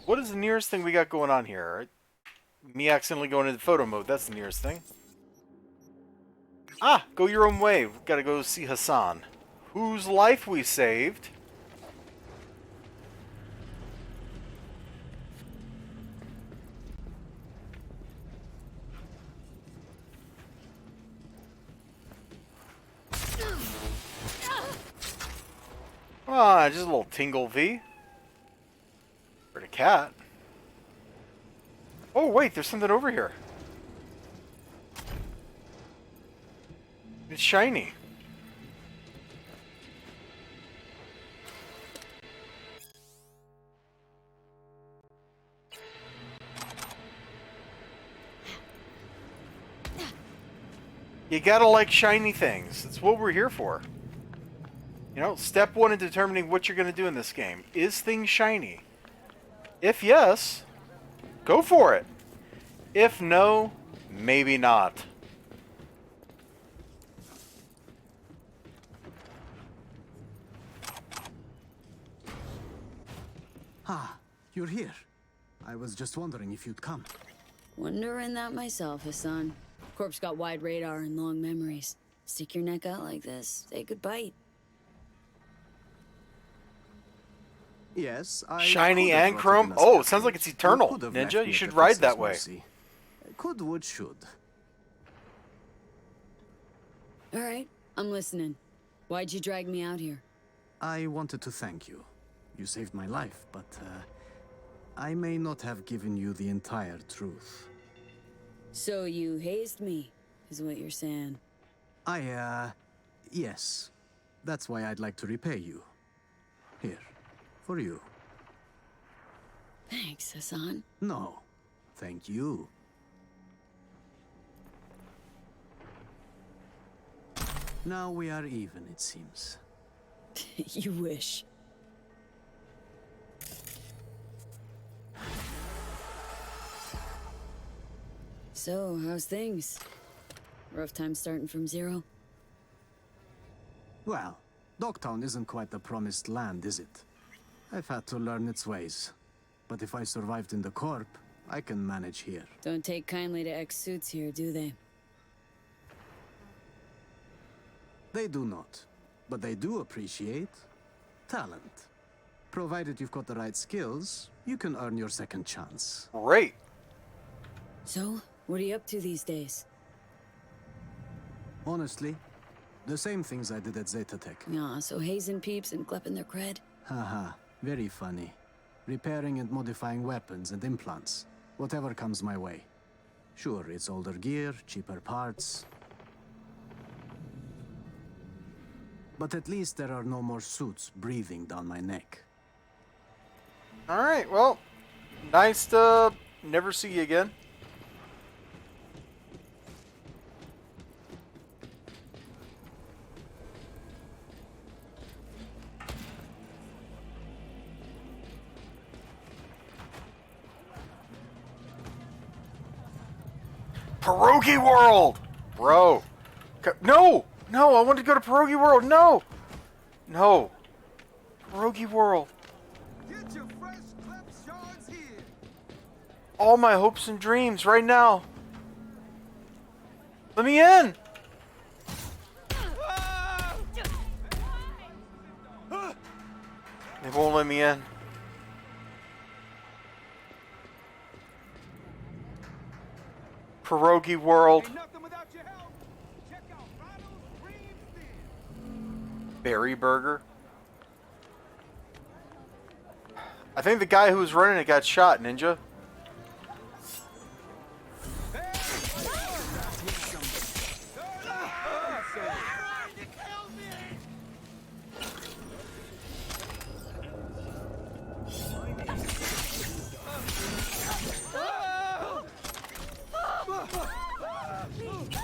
What is the nearest thing we got going on here? Me accidentally going into photo mode. That's the nearest thing. Ah, go your own way. We've got to go see Hassan, whose life we saved. Ah, just a little tingle V. For the cat. Oh, wait, there's something over here. It's shiny. You gotta like shiny things. That's what we're here for. You know, step one in determining what you're gonna do in this game. Is things shiny? If yes, go for it. If no, maybe not. Ah, you're here. I was just wondering if you'd come. Wondering that myself, Hassan. Corpse got wide radar and long memories. Stick your neck out like this, they could bite. Yes, I Shiny could have and brought chrome? a Oh, it sounds like it's scaffold. eternal, could have Ninja. left You me should at the ride that fixer's way. mercy. Could would should. Alright, I'm listening. Why'd you drag me out here? I wanted to thank you. You saved my life, but I may not have given you the entire truth. So you hazed me, is what you're saying. Yes. That's why I'd like to repay you. Here, for you. Thanks, Hassan. No, thank you. Now we are even, it seems. You wish. So, how's things? Rough time starting from zero? Well, Dogtown isn't quite the promised land, is it? I've had to learn its ways. But if I survived in the Corp, I can manage here. Don't take kindly to ex-suits here, do they? They do not. But they do appreciate talent. Provided you've got the right skills, you can earn your second chance. Great. So, what are you up to these days? Honestly, the same things I did at Zetatech. Yeah, so hazing peeps and klepping their cred? Haha, very funny. Repairing and modifying weapons and implants. Whatever comes my way. Sure, it's older gear, cheaper parts. But at least there are no more suits breathing down my neck. Alright, well, nice to never see you again. Pierogi World! Bro. No! No, I want to go to Pierogi World. No! No. Pierogi World. Get your fresh clip shards here. All my hopes and dreams right now. Let me in! They won't let me in. Pierogi World. Ain't nothing without your help. Check out Ronald's Dreams Theater. Berry Burger. I think the guy who was running it got shot, Ninja.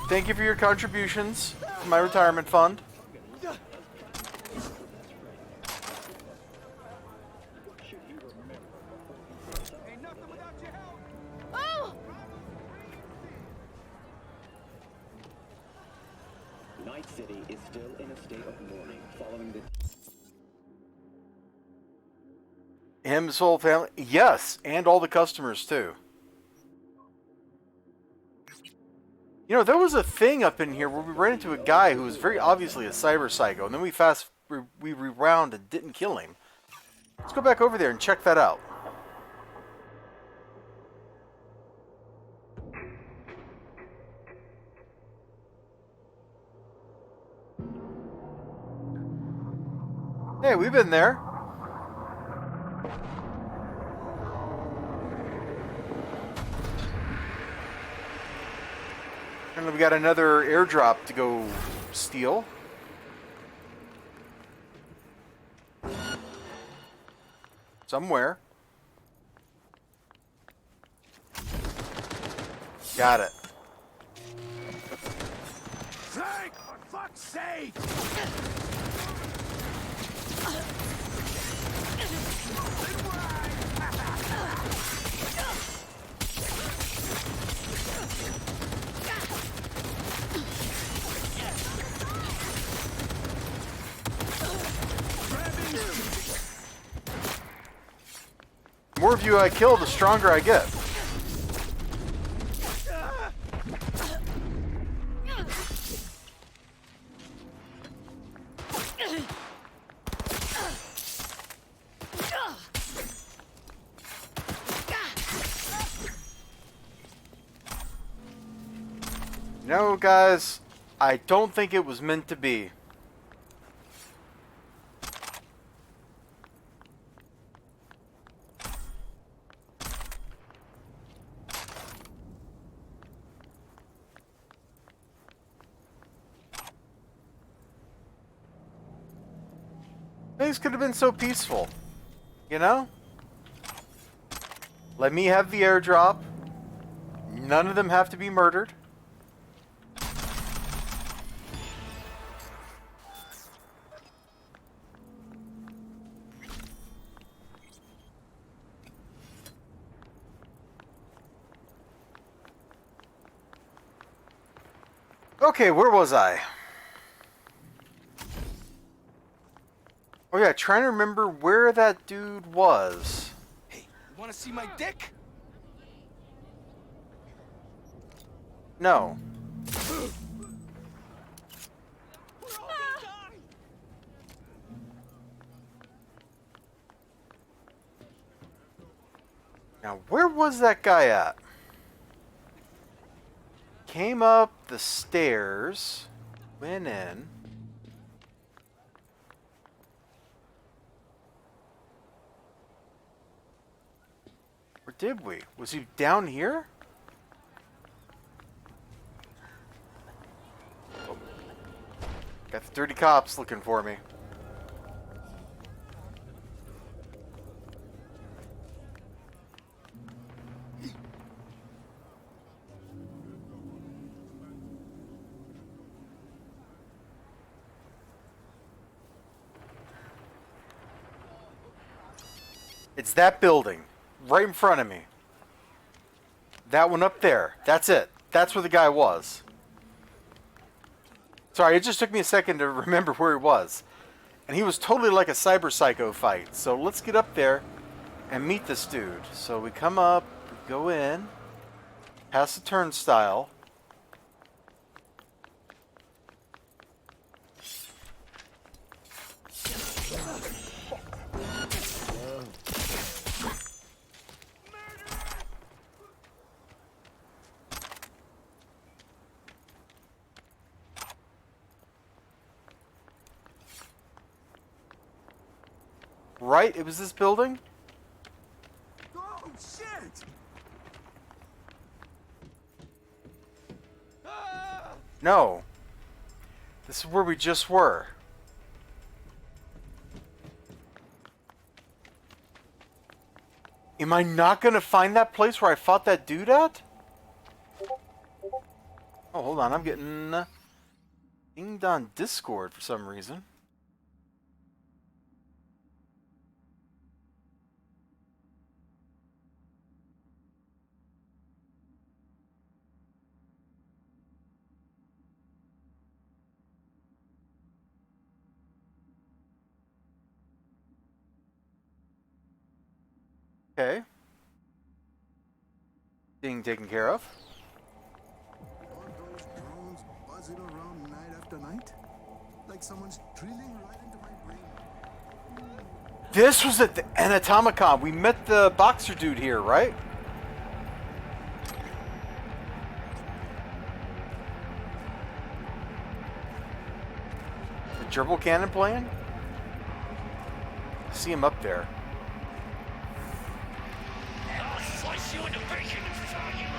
Thank you for your contributions to my retirement fund. Ain't nothing without your help. Night City is still in a state of mourning following the... Him, his whole family. Yes, and all the customers too. You know, there was a thing up in here where we ran into a guy who was very obviously a cyber psycho, and then we rewound and didn't kill him. Let's go back over there and check that out. Hey, we've been there. And we got another airdrop to go steal. Somewhere. Got it. Frank, for fuck's sake! The more of you I kill, the stronger I get. No, guys, I don't think it was meant to be. Things could have been so peaceful, you know? Let me have the airdrop. None of them have to be murdered. Okay, where was I? Oh yeah, trying to remember where that dude was. Hey, you wanna see my dick? No. Now, where was that guy at? Came up the stairs, went in. Or did we? Was he down here? Oh. Got the dirty cops looking for me. It's that building, right in front of me. That one up there. That's it. That's where the guy was. Sorry, it just took me a second to remember where he was. And he was totally like a cyber psycho fight. So let's get up there and meet this dude. So we come up, we go in, past the turnstile. Right? It was this building? Oh, shit! No. This is where we just were. Am I not going to find that place where I fought that dude at? Oh, hold on. I'm getting dinged on Discord for some reason. Okay. Being taken care of. Are those drones buzzing around night after night? Like someone's drilling right into my brain. This was at the Anatomicon. We met the boxer dude here, right? The gerbil cannon playing? I see him up there. I'll slice you into bacon and fry you up.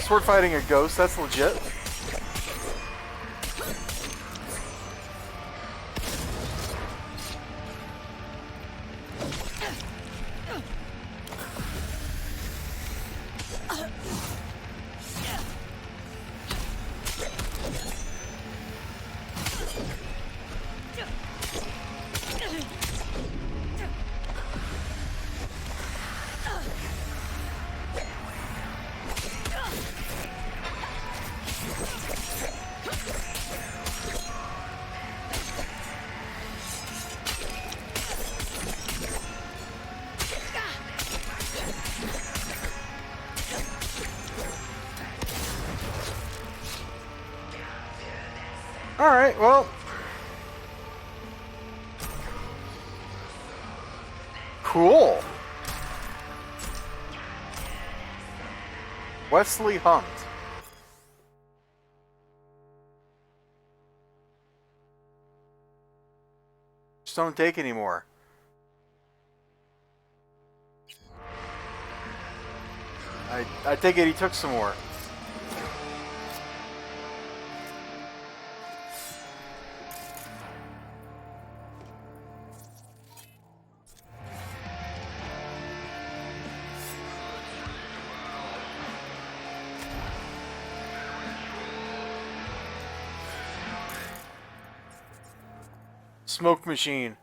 Sword fighting a ghost, that's legit. Alright, well. Cool. Wesley Hunt. Just don't take anymore. I take it he took some more. Smoke machine.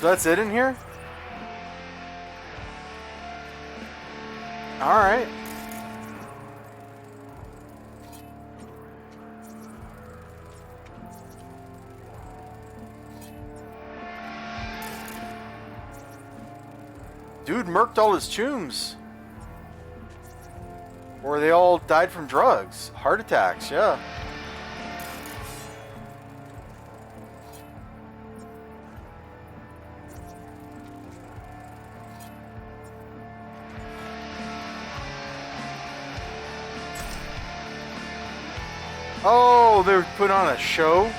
That's it in here? Alright. Dude murked all his chooms. Or they all died from drugs. Heart attacks, yeah. Oh, they were put on a show?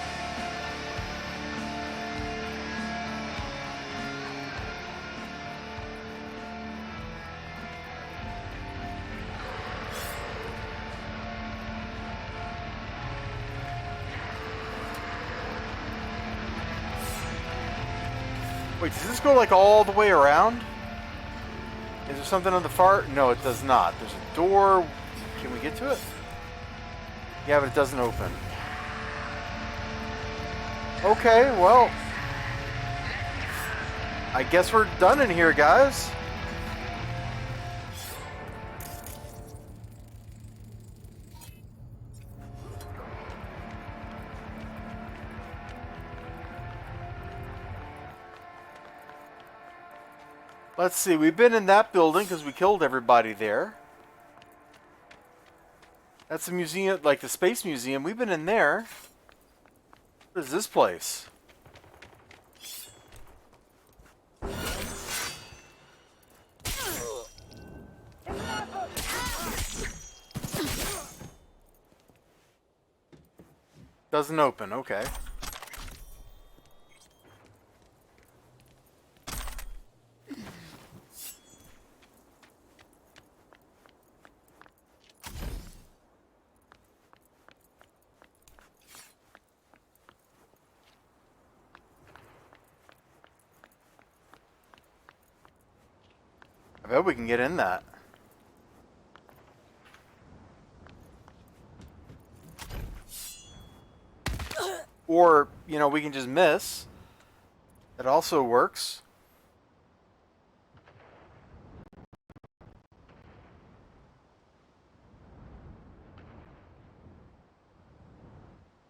Wait, does this go like all the way around? Is there something on the far? No, it does not. There's a door. Can we get to it? Yeah, but it doesn't open. Okay, well. I guess we're done in here, guys. Let's see, we've been in that building because we killed everybody there. That's a museum, like the Space Museum. We've been in there. What is this place? Doesn't open, okay. I bet we can get in that. Or, you know, we can just miss. That also works.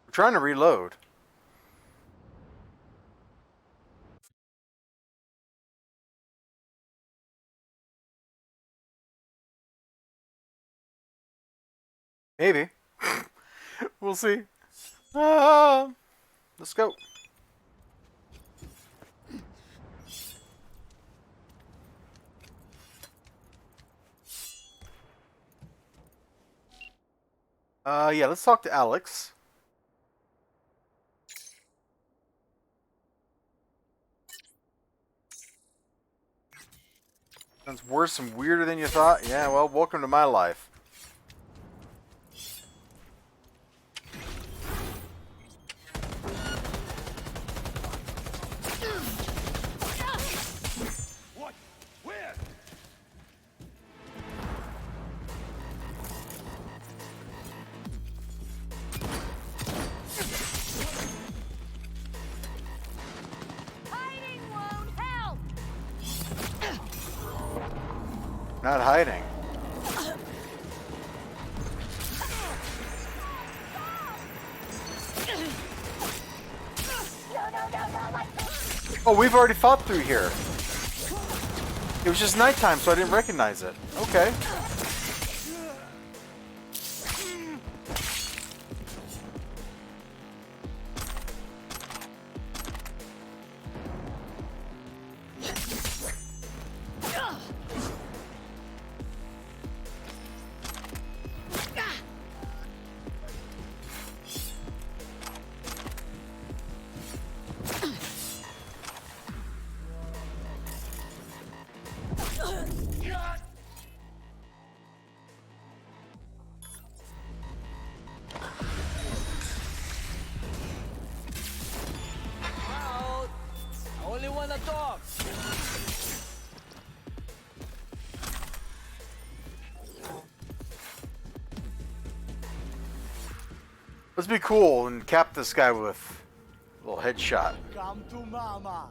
We're trying to reload. Maybe. We'll see. Let's go. Yeah, let's talk to Alex. Sounds worse and weirder than you thought. Yeah, well, welcome to my life. What? Where? Hiding won't help! Not hiding. Oh, we've already fought through here. It was just nighttime, so I didn't recognize it. Okay. Out! I only want a dog! Let's be cool and cap this guy with a little headshot. Come to mama!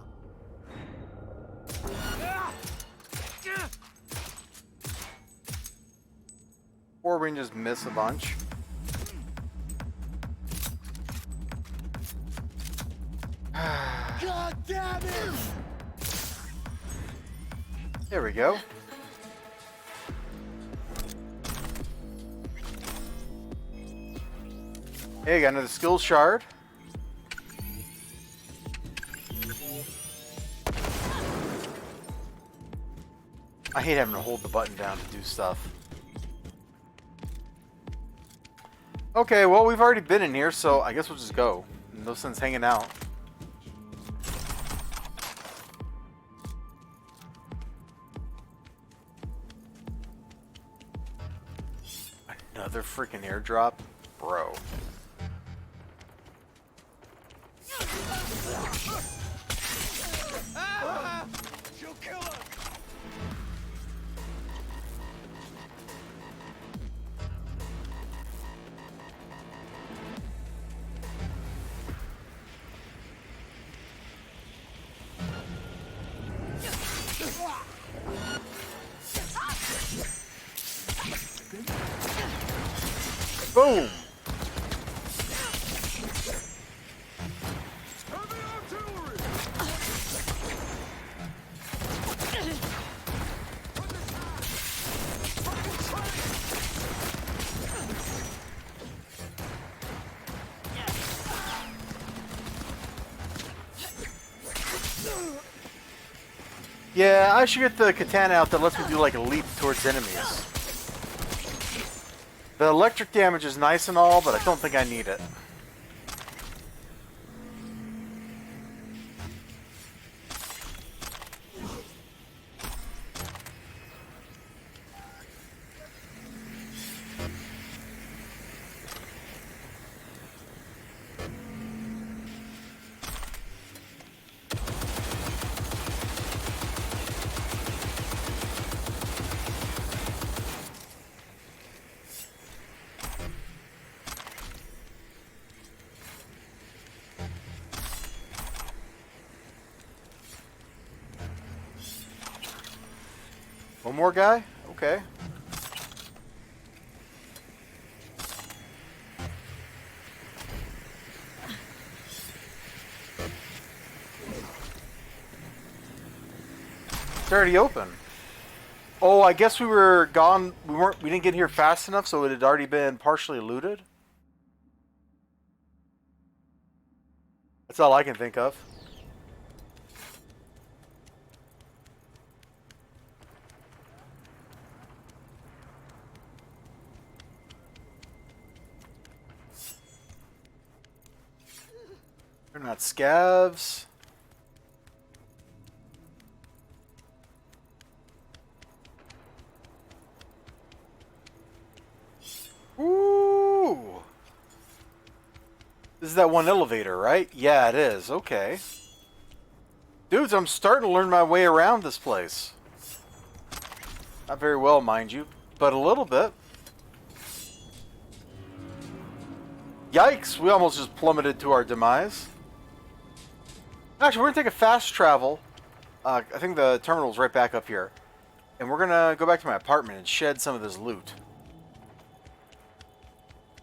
Or we can just miss a bunch. God damn it! There we go. Hey, got another skill shard. I hate having to hold the button down to do stuff. Okay, well, we've already been in here, so I guess we'll just go. No sense hanging out. Another freaking airdrop? Bro. She'll kill us! Boom! Heavy artillery! Yeah, I should get the katana out that lets me do like a leap towards enemies. The electric damage is nice and all, but I don't think I need it. One more guy? Okay. It's already open. Oh, I guess we were gone. We didn't get here fast enough, so it had already been partially looted. That's all I can think of. They're not scavs. Ooh. This is that one elevator, right? Yeah, it is. Okay. Dudes, I'm starting to learn my way around this place. Not very well, mind you, but a little bit. Yikes, we almost just plummeted to our demise. Actually, we're going to take a fast travel. I think the terminal's right back up here. And we're going to go back to my apartment and shed some of this loot.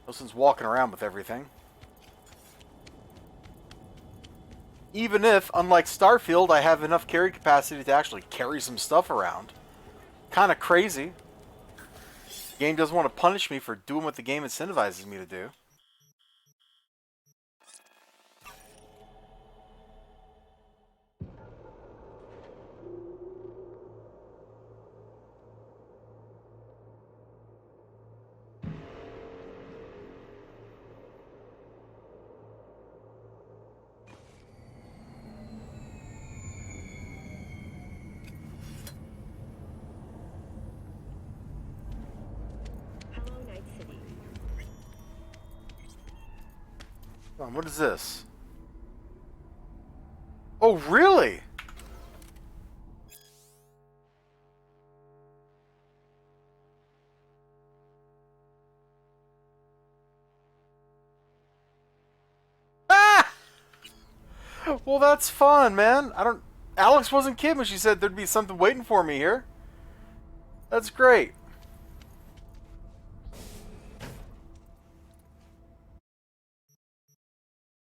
Wilson's walking around with everything. Even if, unlike Starfield, I have enough carry capacity to actually carry some stuff around. Kind of crazy. The game doesn't want to punish me for doing what the game incentivizes me to do. What is this? Oh, really? Ah! Well, that's fun, man. Alex wasn't kidding when she said there'd be something waiting for me here. That's great.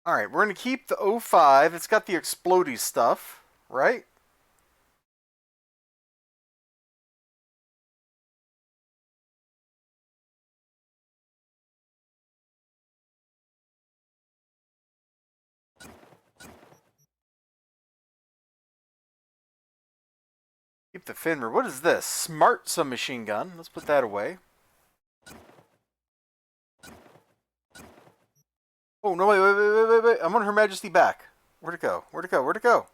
Alright, we're going to keep the O5. It's got the explodey stuff, right? Keep the Finmer. What is this? Smart submachine gun. Let's put that away. Oh, no, wait. I want Her Majesty back. Where'd it go? Where'd it go? Where'd it go?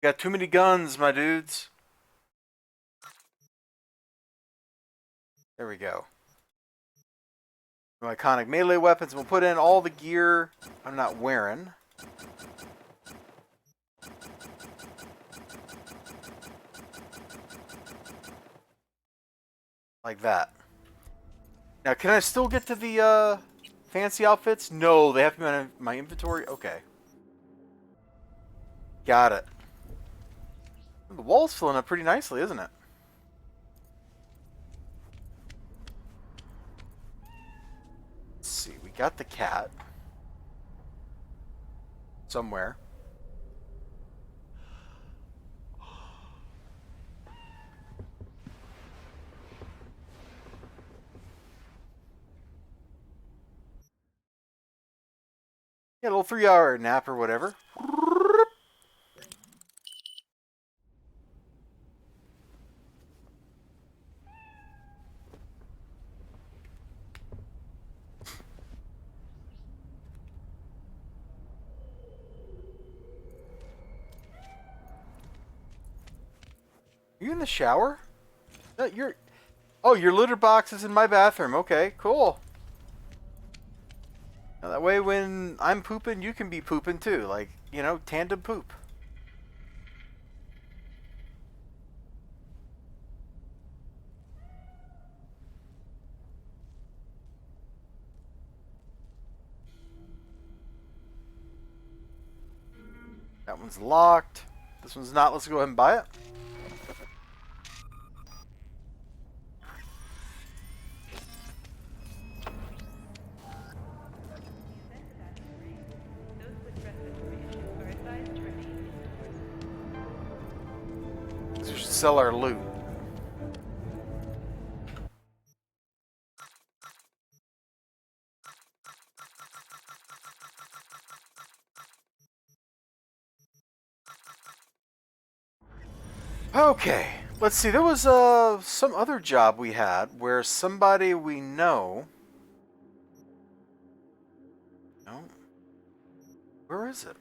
Got too many guns, my dudes. There we go. Iconic melee weapons. We'll put in all the gear I'm not wearing. Like that. Now, can I still get to the fancy outfits? No, they have to be on my inventory. Okay. Got it. The wall's filling up pretty nicely, isn't it? Let's see. We got the cat. Somewhere. Yeah, a little 3-hour nap or whatever. Are you in the shower? No, you're... Oh, your litter box is in my bathroom. Okay, cool. Now that way when I'm pooping, you can be pooping too. Like, you know, tandem poop. one's locked. This one's not. Let's go ahead and buy it. So we should sell our loot. Okay, let's see. There was some other job we had where somebody we know. No, where is it?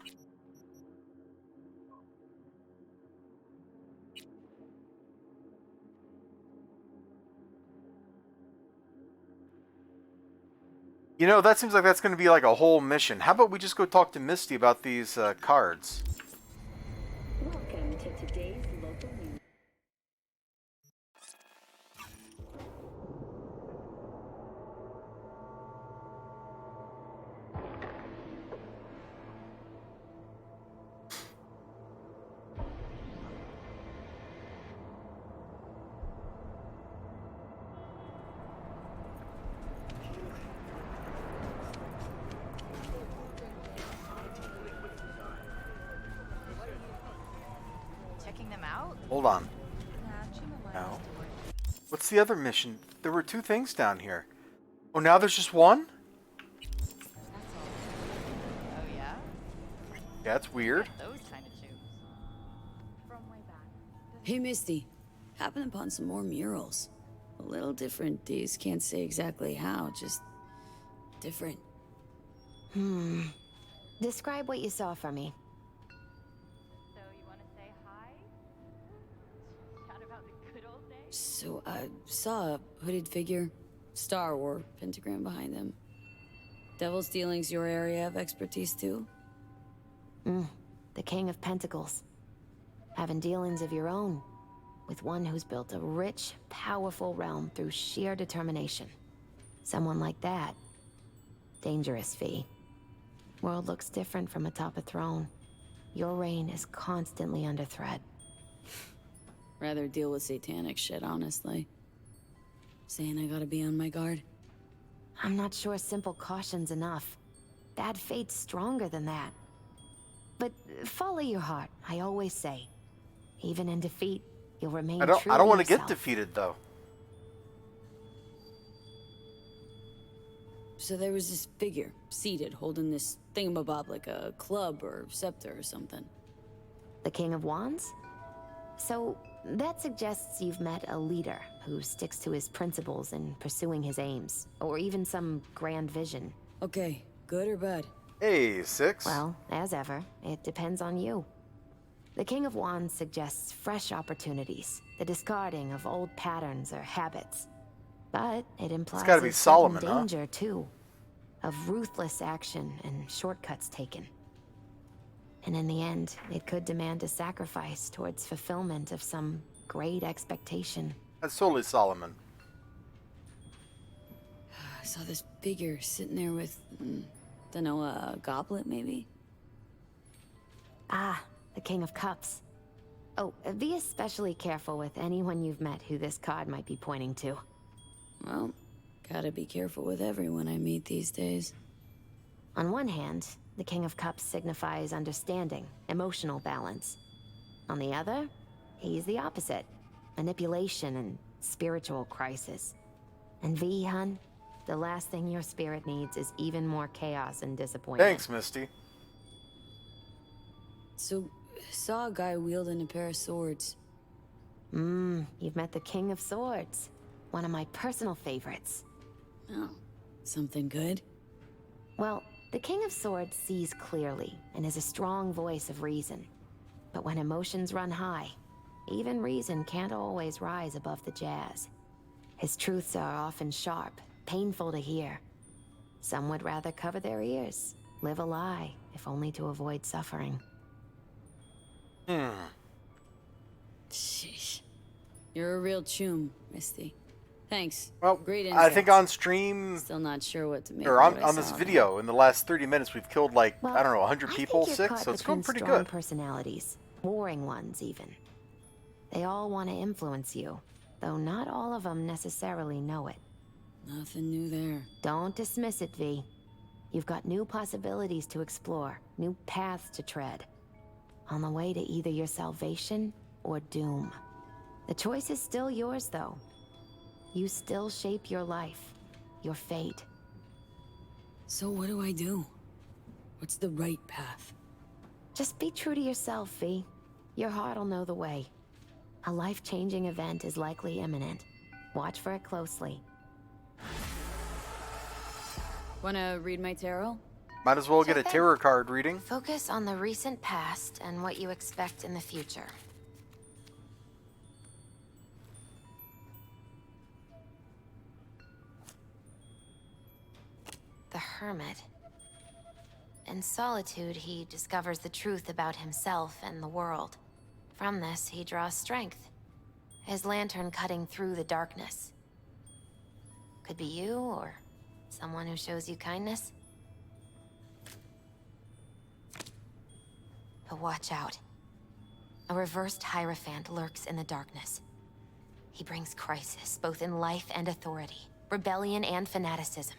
You know, that seems like that's going to be like a whole mission. How about we just go talk to Misty about these cards? Welcome to today's local news. Checking them out? Hold on. No. What's the other mission? There were 2 things down here. Oh, now there's just one? Oh yeah? Yeah, it's weird. Those kind of shoes. From way back. Hey, Misty. Happened upon some more murals. A little different, D's. Can't say exactly how, just different. Describe what you saw for me. So you want to say hi? Chat about the good old days? So I saw a hooded figure, star or pentagram behind them. Devil's Dealing's your area of expertise too? The King of Pentacles. Having dealings of your own. With one who's built a rich, powerful realm through sheer determination. Someone like that. Dangerous, V. World looks different from atop a throne. Your reign is constantly under threat. Rather deal with satanic shit, honestly. Saying I gotta be on my guard. I'm not sure simple caution's enough. Bad fate's stronger than that. But follow your heart, I always say. Even in defeat, you'll remain true I don't want to get yourself. defeated though. So there was this figure, seated, holding this thingamabob like a club or scepter or something. The King of Wands? So, that suggests you've met a leader who sticks to his principles in pursuing his aims, or even some grand vision. Okay, good or bad? Hey, 6. Well, as ever, it depends on you. The King of Wands suggests fresh opportunities, the discarding of old patterns or habits. But it implies gotta be a certain Solomon, huh? danger, too, of ruthless action and shortcuts taken. And in the end, it could demand a sacrifice towards fulfillment of some great expectation. That's totally Solomon. I saw this figure sitting there with, dunno, a goblet maybe? Ah, the King of Cups. Oh, be especially careful with anyone you've met who this card might be pointing to. Well, gotta be careful with everyone I meet these days. On one hand, the King of Cups signifies understanding, emotional balance. On the other, he's the opposite. Manipulation and spiritual crisis. And V, hun, the last thing your spirit needs is even more chaos and disappointment. Thanks, Misty. So, saw a guy wielding a pair of swords. You've met the King of Swords. One of my personal favorites. Oh, something good? Well, the King of Swords sees clearly and is a strong voice of reason. But when emotions run high, even reason can't always rise above the jazz. His truths are often sharp, painful to hear. Some would rather cover their ears, live a lie, if only to avoid suffering. Sheesh. You're a real chum, Misty. Thanks. Well, Great I think insights. on stream Still not sure what to make or of on, what I on this saw, video in the last 30 minutes, we've killed like Well, I don't know 100 I people, think you're 6, caught so it's going between pretty strong good. personalities, warring ones even. They all want to influence you, though not all of them necessarily know it. Nothing new there. Don't dismiss it, V. You've got new possibilities to explore, new paths to tread. On the way to either your salvation or doom. The choice is still yours, though. You still shape your life, your fate. So what do I do? What's the right path? Just be true to yourself, V. Your heart'll know the way. A life-changing event is likely imminent. Watch for it closely. Wanna read my tarot? Might as well get a Check in. tarot card reading. Focus on the recent past and what you expect in the future. The Hermit. In solitude, he discovers the truth about himself and the world. From this, he draws strength. His lantern cutting through the darkness. Could be you, or someone who shows you kindness. But watch out. A reversed Hierophant lurks in the darkness. He brings crisis, both in life and authority, rebellion and fanaticism.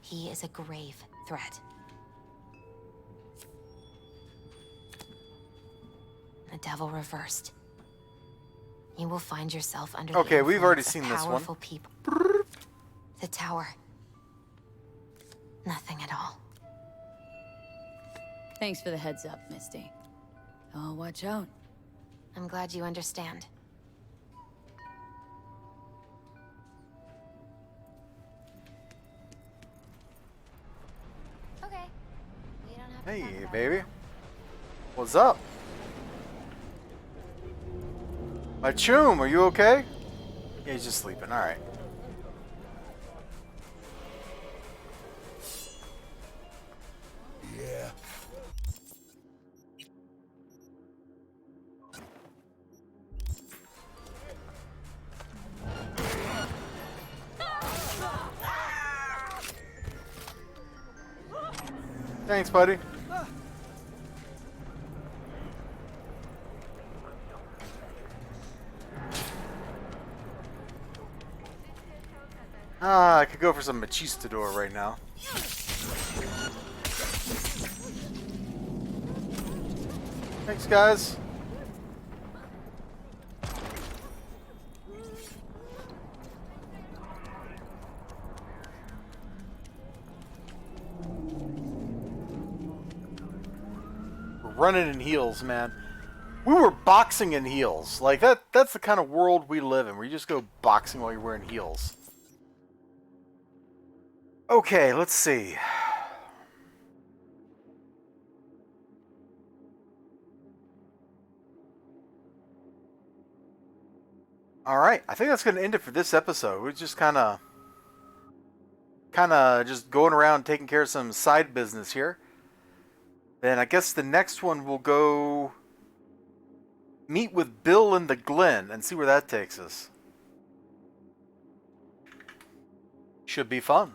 He is a grave threat. The devil reversed. You will find yourself under the Okay, we've already influence of seen this one. powerful people. The tower. Nothing at all. Thanks for the heads up, Misty. Oh, watch out. I'm glad you understand. Okay. We don't have to Hey, talk about baby. it. What's up? My choom, are you okay? Yeah, he's just sleeping. All right. Yeah. Thanks, buddy. I could go for some machistador right now. Thanks, guys. We're running in heels, man. We were boxing in heels. Like, that's the kind of world we live in, where you just go boxing while you're wearing heels. Okay, let's see. Alright, I think that's going to end it for this episode. We're just kind of just going around taking care of some side business here. Then I guess the next one will go meet with Bill in the Glen and see where that takes us. Should be fun.